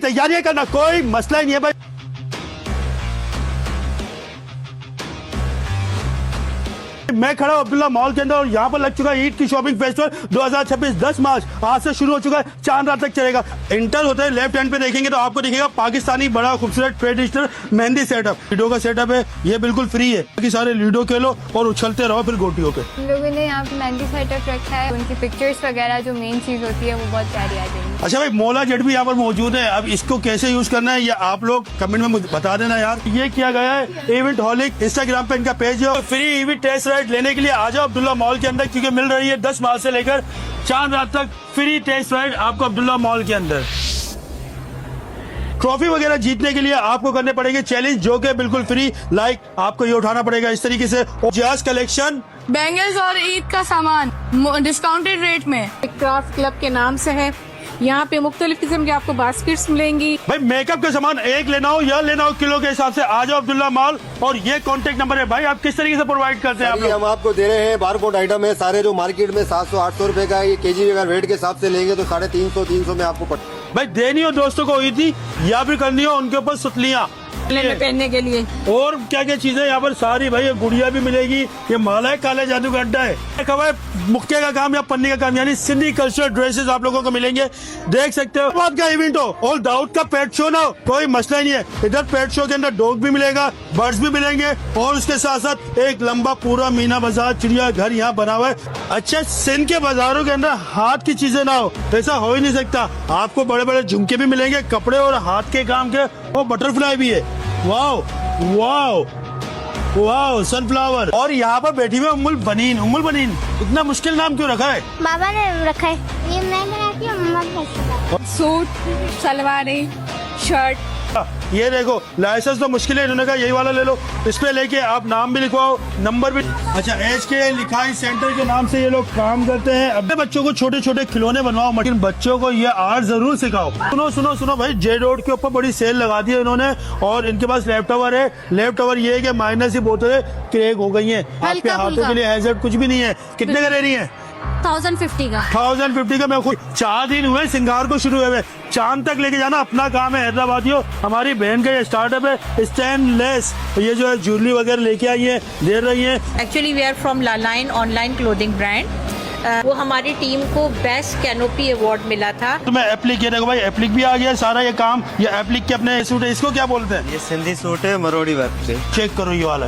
तैयारियां करना, कोई मसला ही नहीं है भाई। मैं खड़ा हूं अब्दुल्ला मॉल के अंदर और यहाँ पर लग चुका है ईद की शॉपिंग फेस्टिवल 2026 10 मार्च आज से शुरू हो चुका है, चांद रात तक चलेगा। इंटर होते हैं लेफ्ट हैंड पे देखेंगे तो आपको दिखेगा पाकिस्तानी बड़ा खूबसूरत ट्रेडिशनल मेहंदी सेटअप, लूडो का सेटअप है, ये बिल्कुल फ्री है कि सारे लूडो खेलो और उछलते रहो फिर गोटियों पे। हम लोगों ने यहाँ पे मेहंदी सेटअप रखा है, उनकी पिक्चर्स वगैरह जो मेन चीज होती है वो बहुत प्यारी आ जाएगी। अच्छा भाई, मोला जेट भी यहाँ पर मौजूद है, अब इसको कैसे यूज करना है ये आप लोग कमेंट में मुझे बता देना यार। ये किया गया है इवेंट हॉलिक, इंस्टाग्राम पे इनका पेज है। फ्री इवेंट टेस्ट राइड लेने के लिए आ जाओ अब्दुल्ला मॉल के अंदर, क्योंकि मिल रही है 10 मार्च से लेकर चांद रात तक फ्री टेस्ट राइड आपको अब्दुल्ला मॉल के अंदर। ट्रॉफी वगैरह जीतने के लिए आपको करने पड़ेंगे चैलेंज जो कि बिल्कुल फ्री, लाइक आपको ये उठाना पड़ेगा इस तरीके से जाज कलेक्शन, बैंगल्स और ईद का सामान डिस्काउंटेड रेट में। क्राफ्ट क्लब के नाम से है, यहाँ पे मुख्तलिफ किस्म के आपको बास्केट्स मिलेंगी। भाई मेकअप का सामान एक लेना हो या लेना हो किलो के हिसाब से आ जाओ अब्दुल्ला मॉल, और ये कांटेक्ट नंबर है। भाई आप किस तरीके से प्रोवाइड करते हैं आप लोग? हम आपको दे रहे हैं बारकोड आइटम है सारे, जो मार्केट में 700-800 रुपए का है, ये केजी अगर वेट के हिसाब से लेंगे तो 350-300 में आपको पड़ेगा। भाई देनी हो दोस्तों को ईदी या फिर करनी हो उनके ऊपर सुतलियां में पहनने के लिए और क्या क्या चीजें यहाँ पर सारी, भाई ये गुड़िया भी मिलेगी, ये माला है काले जादू का अड्डा है, खबर मुक्के का काम या पन्नी का काम, यानी सिंधी कल्चरल ड्रेसेस आप लोगों को मिलेंगे, देख सकते हो। बात का इवेंट हो और दाऊद का पेट शो ना हो, कोई मसला ही नहीं है। इधर पेट शो के अंदर डॉग भी मिलेगा, बर्ड्स भी मिलेंगे और उसके साथ साथ एक लंबा पूरा मीना बाजार चिड़िया घर यहाँ बना हुआ है। अच्छा, सिंध के बाजारों के अंदर हाथ की चीजें ना हो, ऐसा हो ही नहीं सकता। आपको बड़े बड़े झुमके भी मिलेंगे, कपड़े और हाथ के काम के, और बटरफ्लाई भी है। Wow wow wow, sunflower. और यहाँ पर बैठी हुई उम्मुल बनीन। उम्मुल बनीन, इतना मुश्किल नाम क्यों रखा है? बाबा ने रखा है, ये मैं बनाती हूँ, मम्मा बनाती है। सूट, सलवारें, शर्ट। ये देखो लाइसेंस तो मुश्किल है, इन्होंने कहा यही वाला ले लो, इस पे लेके आप नाम भी लिखवाओ, नंबर भी। अच्छा, एच के लिखाई सेंटर के नाम से ये लोग काम करते हैं। अपने बच्चों को छोटे छोटे खिलौने बनवाओ, लेकिन बच्चों को ये आर्ट जरूर सिखाओ। सुनो सुनो सुनो भाई, जे रोड के ऊपर बड़ी सेल लगा दी है इन्होंने, और इनके पास लैपटॉप है। लैपटॉप ये है कि माइनस ही बोतलें क्रैक हो गई है, आपके हाथों के लिए हैजर्ड कुछ भी नहीं है। कितने का ले रही है? 1050 का। 1050 का। मैं खुद 4 दिन हुए सिंगार को शुरू हुए, चांद तक लेके जाना अपना काम है हैदराबादियों। हमारी बहन का ये स्टार्टअप है स्टेनलेस, ये जो है ज्वेलरी वगैरह लेके आई है, दे रही है। एक्चुअली वी आर फ्रॉम लालाइन ऑनलाइन क्लोथिंग ब्रांड। वो हमारी टीम को बेस्ट कैनोपी अवार्ड मिला था। तो मैं एप्लिक, ये देखो भाई एप्लिक भी आ गया सारा ये काम। ये एप्लिक के अपने सूट है, इसको क्या बोलते हैं? ये सिंधी सूट है मरोड़ी वर्क से। चेक करो ये वाला।